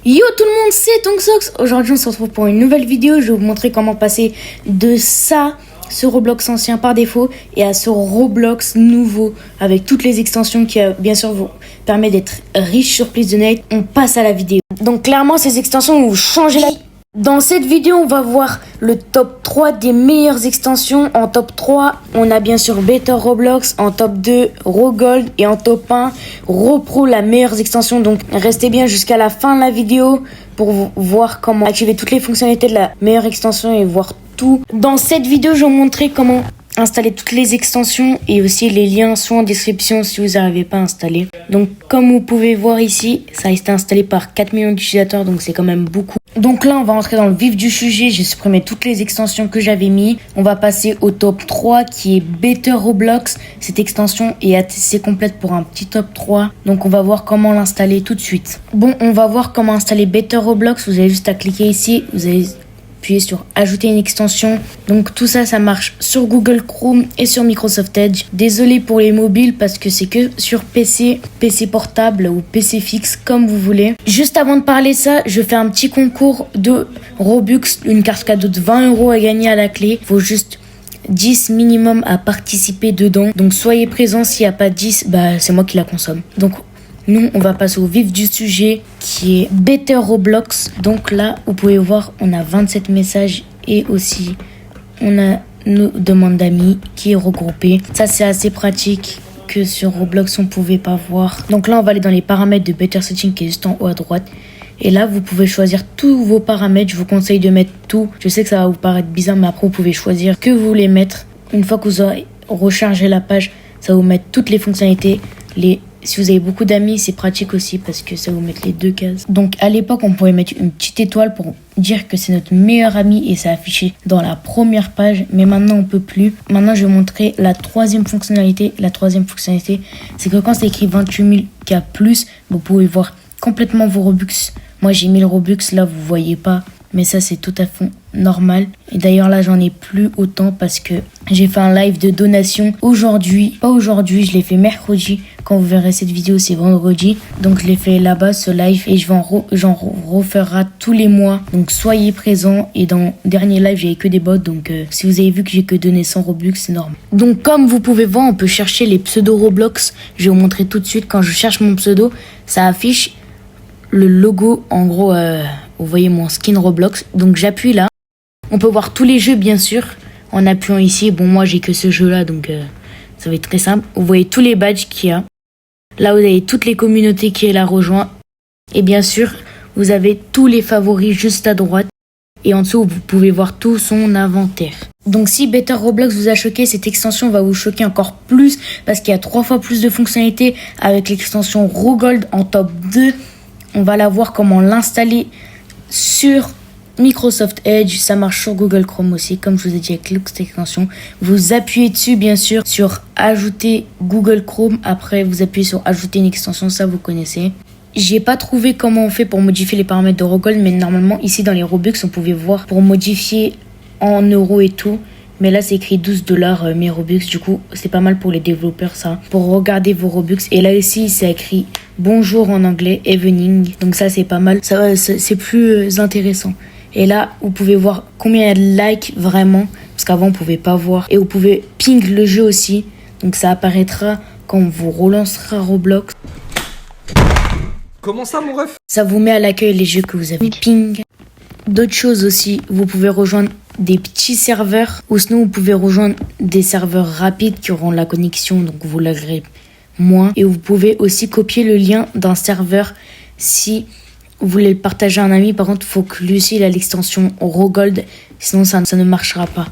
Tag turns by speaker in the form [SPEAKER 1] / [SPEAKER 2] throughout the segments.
[SPEAKER 1] Yo tout le monde, c'est Tongsox. Aujourd'hui on se retrouve pour une nouvelle vidéo. Je vais vous montrer comment passer de ça, ce Roblox ancien par défaut, et à ce Roblox nouveau avec toutes les extensions qui bien sûr vous permet d'être riche sur Please Donate. On passe à la vidéo. Donc clairement ces extensions vont vous changer la vie. Dans cette vidéo, on va voir le top 3 des meilleures extensions. En top 3, on a bien sûr Better Roblox. En top 2, Rogold. Et en top 1, Ropro, la meilleure extension. Donc, restez bien jusqu'à la fin de la vidéo pour voir comment activer toutes les fonctionnalités de la meilleure extension et voir tout. Dans cette vidéo, je vais vous montrer comment installer toutes les extensions et aussi les liens sont en description si vous n'arrivez pas à installer. Donc comme vous pouvez voir ici, ça a été installé par 4 millions d'utilisateurs, donc c'est quand même beaucoup. Donc là on va rentrer dans le vif du sujet, j'ai supprimé toutes les extensions que j'avais mis. On va passer au top 3 qui est Better Roblox. Cette extension est assez complète pour un petit top 3, donc on va voir comment l'installer tout de suite. Bon, on va voir comment installer Better Roblox. Vous avez juste à cliquer ici, vous avez appuyer sur ajouter une extension. Donc tout ça, ça marche sur Google Chrome et sur Microsoft Edge. Désolé pour les mobiles parce que c'est que sur PC, PC portable ou PC fixe comme vous voulez. Juste avant de parler ça, je fais un petit concours de Robux, une carte cadeau de 20 € à gagner à la clé. Faut juste 10 minimum à participer dedans. Donc soyez présents, s'il n'y a pas 10, bah c'est moi qui la consomme. Donc nous, on va passer au vif du sujet qui est Better Roblox. Donc là, vous pouvez voir, on a 27 messages et aussi on a nos demandes d'amis qui est regroupée. Ça, c'est assez pratique que sur Roblox, on pouvait pas voir. Donc là, on va aller dans les paramètres de Better Setting qui est juste en haut à droite. Et là, vous pouvez choisir tous vos paramètres. Je vous conseille de mettre tout. Je sais que ça va vous paraître bizarre, mais après, vous pouvez choisir que vous voulez mettre. Une fois que vous aurez rechargé la page, ça va vous mettre toutes les fonctionnalités, si vous avez beaucoup d'amis, c'est pratique aussi parce que ça vous met les deux cases. Donc à l'époque, on pouvait mettre une petite étoile pour dire que c'est notre meilleur ami et ça affichait dans la première page. Mais maintenant, on peut plus. Maintenant, je vais vous montrer la troisième fonctionnalité. La troisième fonctionnalité, c'est que quand c'est écrit 28 000 K+, vous pouvez voir complètement vos Robux. Moi, j'ai 1000 Robux. Là, vous voyez pas. Mais ça, c'est tout à fait normal. Et d'ailleurs, là, j'en ai plus autant parce que j'ai fait un live de donation aujourd'hui. Pas aujourd'hui, je l'ai fait mercredi. Quand vous verrez cette vidéo, c'est vendredi. Donc, je l'ai fait là-bas, ce live. Et j'en referai tous les mois. Donc, soyez présents. Et dans le dernier live, j'avais que des bots. Donc, si vous avez vu que j'ai que donné 100 Robux, c'est normal. Donc, comme vous pouvez voir, on peut chercher les pseudos Roblox. Je vais vous montrer tout de suite. Quand je cherche mon pseudo, ça affiche le logo. En gros, vous voyez mon skin Roblox. Donc, j'appuie là. On peut voir tous les jeux, bien sûr, en appuyant ici. Bon, moi, j'ai que ce jeu-là, donc ça va être très simple. Vous voyez tous les badges qu'il y a. Là, vous avez toutes les communautés qui la rejoint. Et bien sûr, vous avez tous les favoris juste à droite. Et en dessous, vous pouvez voir tout son inventaire. Donc, si Better Roblox vous a choqué, cette extension va vous choquer encore plus parce qu'il y a 3 fois plus de fonctionnalités avec l'extension Rogold en top 2. On va la voir comment l'installer sur Microsoft Edge, ça marche sur Google Chrome aussi, comme je vous ai dit avec cette extension. Vous appuyez dessus, bien sûr, sur ajouter Google Chrome. Après, vous appuyez sur ajouter une extension, ça vous connaissez. J'ai pas trouvé comment on fait pour modifier les paramètres de Rogold, mais normalement, ici dans les Robux, on pouvait voir pour modifier en euros et tout. Mais là, c'est écrit 12 $ mes Robux. Du coup, c'est pas mal pour les développeurs, ça. Pour regarder vos Robux. Et là, ici, c'est écrit bonjour en anglais, evening. Donc ça, c'est pas mal. Ça, c'est plus intéressant. Et là, vous pouvez voir combien il y a de likes vraiment. Parce qu'avant, on pouvait pas voir. Et vous pouvez ping le jeu aussi. Donc ça apparaîtra quand on vous relancera Roblox.
[SPEAKER 2] Comment ça, mon ref?
[SPEAKER 1] Ça vous met à l'accueil les jeux que vous avez ping. D'autres choses aussi, vous pouvez rejoindre des petits serveurs. Ou sinon, vous pouvez rejoindre des serveurs rapides qui auront la connexion. Donc vous l'agréez moins. Et vous pouvez aussi copier le lien d'un serveur si vous voulez le partager à un ami. Par contre, il faut que lui aussi il a l'extension Rogold, sinon ça ne marchera pas.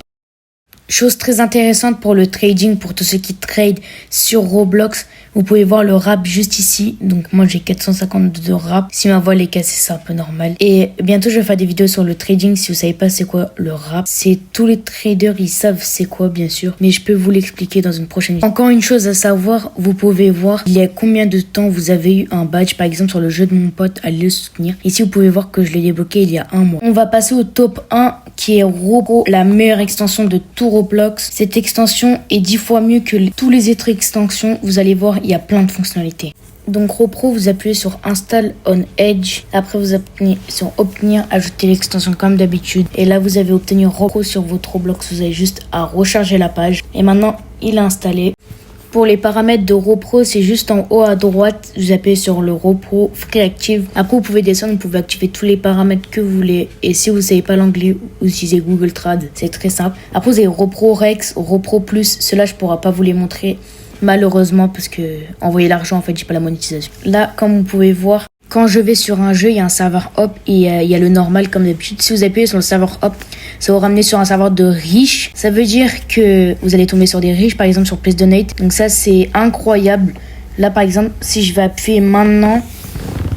[SPEAKER 1] Chose très intéressante pour le trading, pour tous ceux qui trade sur Roblox, vous pouvez voir le rap juste ici. Donc moi j'ai 452 de rap. Si ma voix est cassée, c'est un peu normal. Et bientôt je vais faire des vidéos sur le trading. Si vous savez pas c'est quoi le rap, c'est tous les traders ils savent c'est quoi bien sûr. Mais je peux vous l'expliquer dans une prochaine vidéo. Encore une chose à savoir, vous pouvez voir il y a combien de temps vous avez eu un badge. Par exemple sur le jeu de mon pote, allez le soutenir. Ici vous pouvez voir que je l'ai débloqué il y a un mois. On va passer au top 1 qui est Ropro, la meilleure extension de tout Roblox. Cette extension est 10 fois mieux que tous les autres extensions. Vous allez voir, il y a plein de fonctionnalités. Donc Ropro, vous appuyez sur Install on Edge. Après vous appuyez sur Obtenir, ajouter l'extension comme d'habitude. Et là vous avez obtenu Ropro sur votre Roblox. Vous avez juste à recharger la page. Et maintenant il est installé. Pour les paramètres de Ropro, c'est juste en haut à droite. Vous appuyez sur le Ropro Free Active. Après vous pouvez descendre, vous pouvez activer tous les paramètres que vous voulez. Et si vous ne savez pas l'anglais, vous utilisez Google Trad. C'est très simple. Après vous avez Ropro Rex, Ropro Plus. Cela je ne pourrai pas vous les montrer. Malheureusement, parce que envoyer l'argent, en fait, j'ai pas la monétisation. Là, comme vous pouvez voir, quand je vais sur un jeu, il y a un serveur hop et il y a le normal comme d'habitude. Si vous appuyez sur le serveur hop, ça va vous ramener sur un serveur de riches. Ça veut dire que vous allez tomber sur des riches, par exemple sur Place Donate. Donc ça, c'est incroyable. Là, par exemple, si je vais appuyer maintenant,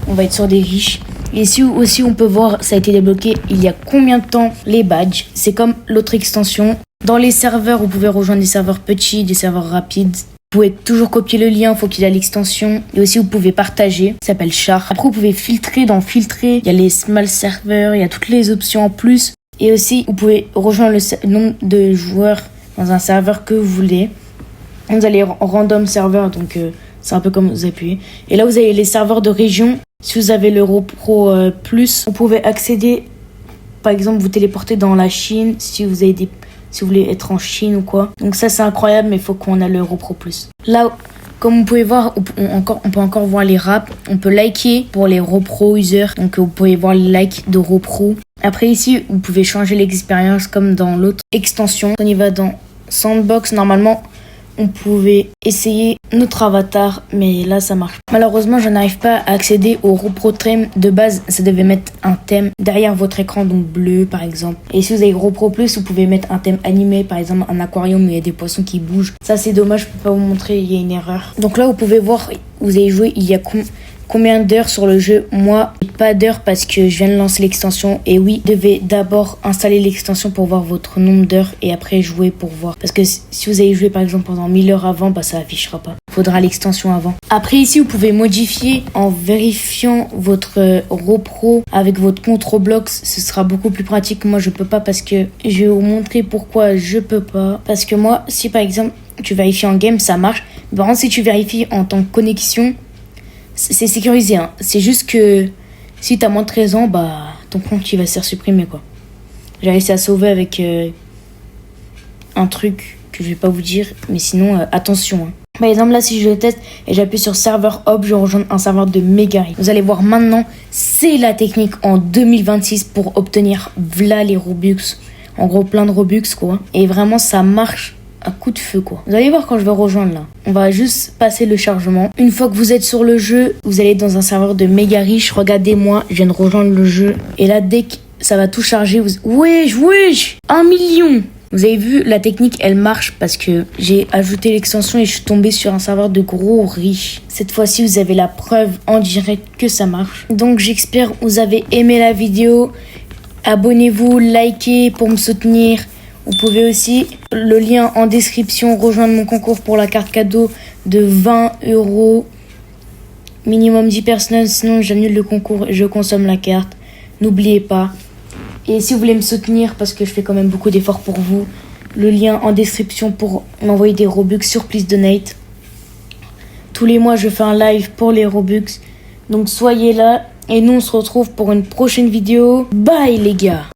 [SPEAKER 1] on va être sur des riches. Et ici aussi, on peut voir, ça a été débloqué il y a combien de temps les badges. C'est comme l'autre extension. Dans les serveurs, vous pouvez rejoindre des serveurs petits, des serveurs rapides. Vous pouvez toujours copier le lien, il faut qu'il y ait l'extension. Et aussi, vous pouvez partager, ça s'appelle Char. Après, vous pouvez filtrer. Dans Filtrer, il y a les small serveurs, il y a toutes les options en plus. Et aussi, vous pouvez rejoindre le nombre de joueurs dans un serveur que vous voulez. Vous allez en random serveur, donc c'est un peu comme vous appuyez. Et là, vous avez les serveurs de région. Si vous avez l'Europro Plus, vous pouvez accéder, par exemple, vous téléporter dans la Chine si vous voulez être en Chine ou quoi. Donc ça, c'est incroyable, mais il faut qu'on ait l'Europro Plus. Là, comme vous pouvez voir, on peut encore voir les raps. On peut liker pour les Ropro users. Donc vous pouvez voir les likes de Ropro. Après ici, vous pouvez changer l'expérience comme dans l'autre extension. On y va dans Sandbox. Normalement, on pouvait essayer notre avatar, mais là ça marche. Malheureusement, je n'arrive pas à accéder au Ropro thème de base. Ça devait mettre un thème derrière votre écran, donc bleu par exemple. Et si vous avez Ropro Plus, vous pouvez mettre un thème animé, par exemple un aquarium où il y a des poissons qui bougent. Ça c'est dommage, je peux pas vous montrer, il y a une erreur. Donc là vous pouvez voir, vous avez joué il y a combien d'heures sur le jeu. Moi, pas d'heures parce que je viens de lancer l'extension. Et oui, vous devez d'abord installer l'extension pour voir votre nombre d'heures et après jouer pour voir. Parce que si vous avez joué par exemple pendant 1000 heures avant, bah ça affichera pas. Faudra l'extension avant. Après ici, vous pouvez modifier en vérifiant votre Ropro avec votre compte Roblox. Ce sera beaucoup plus pratique. Moi, je peux pas parce que je vais vous montrer pourquoi je peux pas. Parce que moi, si par exemple tu vérifies en game, ça marche. Par contre, si tu vérifies en tant que connexion, c'est sécurisé, hein. C'est juste que si t'as moins de 13 ans, bah ton compte il va se faire supprimer quoi. J'ai réussi à sauver avec un truc que je vais pas vous dire, mais sinon attention. Hein. Par exemple là si je le teste et j'appuie sur serveur hop, je rejoins un serveur de méga riche. Vous allez voir maintenant, c'est la technique en 2026 pour obtenir v'là les Robux. En gros plein de Robux quoi. Et vraiment ça marche. Un coup de feu quoi. Vous allez voir quand je vais rejoindre là. On va juste passer le chargement. Une fois que vous êtes sur le jeu, vous allez dans un serveur de méga riche. Regardez-moi, je viens de rejoindre le jeu. Et là, dès que ça va tout charger, wesh 1 million. Vous avez vu, la technique, elle marche parce que j'ai ajouté l'extension et je suis tombée sur un serveur de gros riches. Cette fois-ci, vous avez la preuve en direct que ça marche. Donc, j'espère que vous avez aimé la vidéo. Abonnez-vous, likez pour me soutenir. Vous pouvez aussi, le lien en description, rejoindre mon concours pour la carte cadeau de 20 €. Minimum 10 personnes, sinon j'annule le concours et je consomme la carte. N'oubliez pas. Et si vous voulez me soutenir, parce que je fais quand même beaucoup d'efforts pour vous, le lien en description pour m'envoyer des Robux sur Please Donate. Tous les mois, je fais un live pour les Robux. Donc soyez là. Et nous, on se retrouve pour une prochaine vidéo. Bye les gars!